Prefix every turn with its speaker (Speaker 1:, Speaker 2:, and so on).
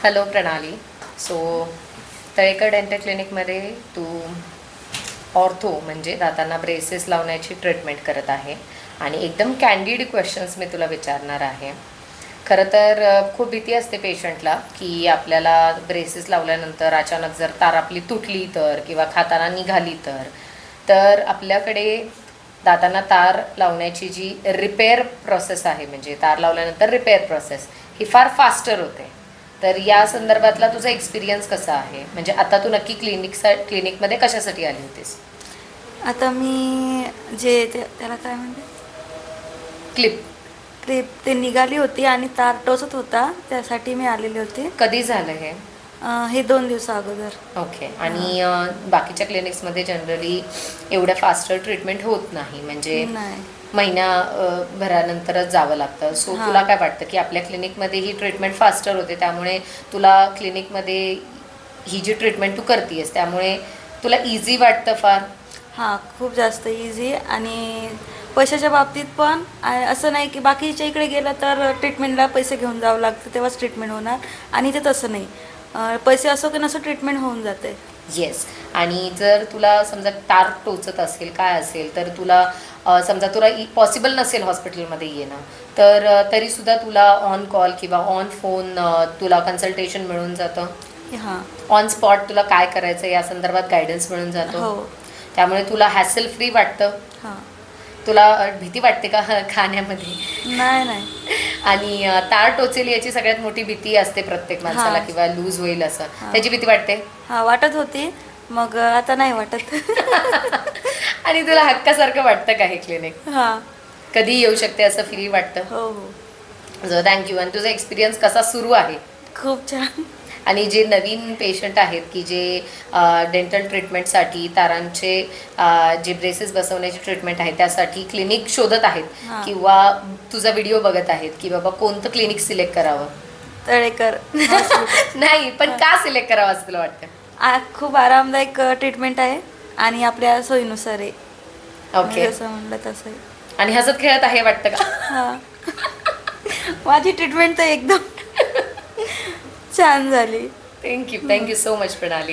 Speaker 1: Hello प्रणाली. So Talekar dental क्लिनिकमध्ये तू ortho म्हणजे दातांना ब्रेसेस लावण्याची ट्रीटमेंट करत आहे आणि एकदम कॅन्डिड क्वेश्चन्स मी तुला विचारणार आहे. खरं तर खूप भीती असते पेशंटला की आपल्याला ब्रेसेस लावल्यानंतर अचानक जर तार आपली तुटली तर किंवा खाताना निघाली तर आपल्याकडे दातांना तार लावण्याची जी रिपेअर प्रोसेस आहे म्हणजे तार लावल्यानंतर रिपेअर प्रोसेस ही फार फास्टर होते. तर या संदर्भातला तुझा एक्सपिरियन्स कसा आहे? म्हणजे आता तू नक्की क्लिनिकमध्ये कशासाठी आली होतीस?
Speaker 2: आता मी जे त्याला काय म्हणते
Speaker 1: क्लिप
Speaker 2: क्लिप ते निघाली होती आणि तार टोचत होता, त्यासाठी मी आलेले होते.
Speaker 1: कधी झालं हे?
Speaker 2: हे 2 दिवसा अगोदर.
Speaker 1: ओके. आणि बाकीच्या क्लिनिक्समध्ये जनरली एवढ्या फास्टर ट्रीटमेंट होत नाही, म्हणजे
Speaker 2: नाही.
Speaker 1: महिना भरानंतरच जावं लागतं. सो तुला काय वाटतं की आपल्या क्लिनिकमध्ये ही ट्रीटमेंट फास्टर होते, त्यामुळे तुला क्लिनिकमध्ये ही जी ट्रीटमेंट तू करतेस त्यामुळे तुला इझी वाटतं फार?
Speaker 2: हां, खूप जास्त इझी. आणि पैशाच्या बाबतीत पण असं नाही की बाकीच्या इकडे गेलं तर ट्रीटमेंटला पैसे घेऊन जावं लागतं तेव्हाच ट्रीटमेंट होणार, आणि ते तसं नाही. पैसे असो की नसो ट्रीटमेंट होऊन जाते.
Speaker 1: येस. आणि जर तुला समजा तार टोचत असेल काय असेल तर तुला समजा तुला पॉसिबल नसेल हॉस्पिटलमध्ये येणं, तर तरीसुद्धा तुला ऑन कॉल किंवा ऑन फोन तुला कन्सल्टेशन मिळून जातं.
Speaker 2: हां.
Speaker 1: ऑन स्पॉट तुला काय करायचं या संदर्भात गायडन्स मिळून जातो.
Speaker 2: हो.
Speaker 1: त्यामुळे तुला हॅसल फ्री वाटतं.
Speaker 2: हां.
Speaker 1: तुला भीती वाटते का खाण्यामध्ये?
Speaker 2: नाही.
Speaker 1: आणि तार टोचेल याची सगळ्यात मोठी भीती असते प्रत्येक माणसाला,
Speaker 2: हां.
Speaker 1: किंवा लूज होईल असं,
Speaker 2: हां.
Speaker 1: त्याची भीती वाटते.
Speaker 2: हां, वाटत होती, मग आता नाही वाटत.
Speaker 1: आणि तुला हक्कासारखं वाटतं का हे क्लिनिक?
Speaker 2: हां.
Speaker 1: कधी येऊ शकते असं फील वाटतं?
Speaker 2: हो.
Speaker 1: थँक्यू. आणि तुझा एक्सपिरियन्स कसा सुरू आहे?
Speaker 2: खूप छान.
Speaker 1: आणि जे नवीन पेशंट आहेत की जे डेंटल ट्रीटमेंटसाठी तारांचे जे ब्रेसेस बसवण्याची ट्रीटमेंट आहे त्यासाठी क्लिनिक शोधत आहेत,
Speaker 2: हां.
Speaker 1: किंवा तुझा व्हिडिओ बघत आहेत की बाबा कोणतं क्लिनिक सिलेक्ट करावं?
Speaker 2: तळेकर.
Speaker 1: नाही, पण का सिलेक्ट करावं असं तुला वाटतं?
Speaker 2: खूप आरामदायक ट्रीटमेंट आहे आणि आपल्या सोयीनुसार आहे.
Speaker 1: ओके.
Speaker 2: जसं म्हणलं तसं आहे.
Speaker 1: आणि हसत खेळत आहे वाटतं का?
Speaker 2: हां. माझी ट्रीटमेंट तर एकदम छान झाली.
Speaker 1: थँक्यू सो मच प्रणाली.